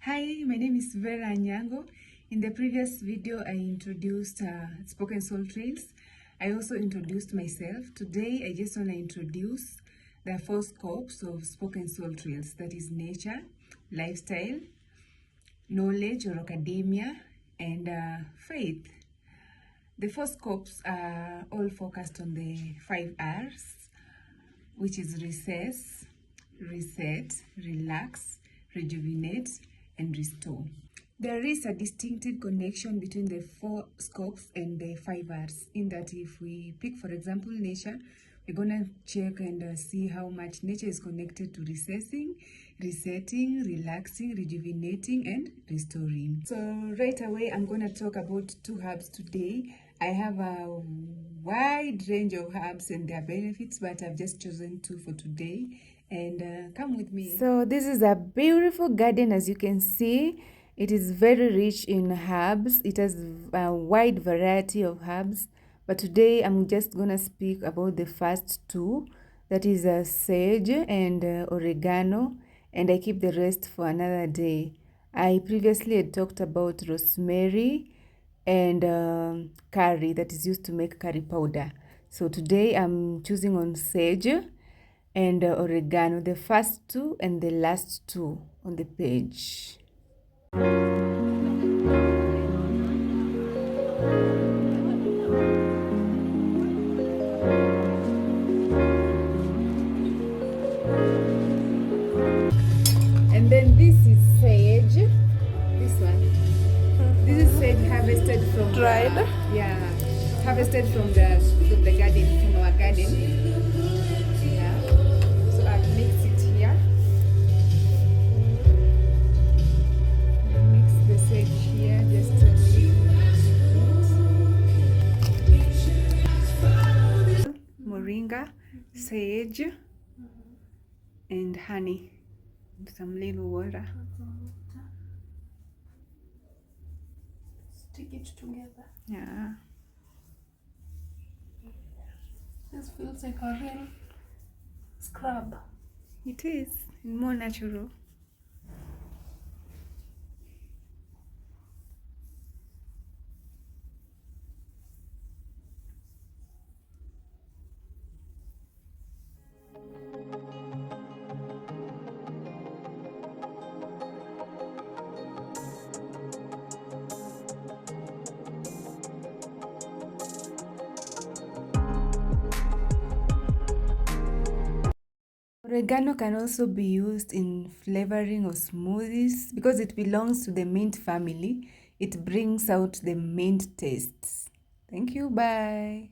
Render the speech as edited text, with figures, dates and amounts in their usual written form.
Hi, my name is Vera Nyango. In the previous video, I introduced Spoken Soultrails. I also introduced myself. Today, I just want to introduce the 4 scopes of Spoken Soultrails. That is nature, lifestyle, knowledge or academia, and faith. The 4 scopes are all focused on the 5 R's, which is recess, reset, relax, rejuvenate, and restore. There is a distinctive connection between the 4 scopes and the 5 R's, in that if we pick, for example, nature, we're gonna check and see how much nature is connected to recessing, resetting, relaxing, rejuvenating, and restoring. So right away, I'm gonna talk about 2 herbs today. I have a wide range of herbs and their benefits, but I've just chosen 2 for today. And come with me. So this is a beautiful garden, as you can see. It is very rich in herbs. It has a wide variety of herbs. But today I'm just gonna speak about the first 2. That is sage and oregano. And I keep the rest for another day. I previously had talked about rosemary and curry that is used to make curry powder. So today I'm choosing on sage and oregano, the first 2 and the last 2 on the page. And then this is sage, this one. This is sage harvested from dried. Harvested from the garden, from our garden. So I'll mix it here. Mix the sage here, just a little. Moringa, sage, and honey. Some little water. Stick it together. Yeah. This feels like a real scrub. It is more natural. Oregano can also be used in flavoring of smoothies because it belongs to the mint family. It brings out the mint tastes. Thank you. Bye.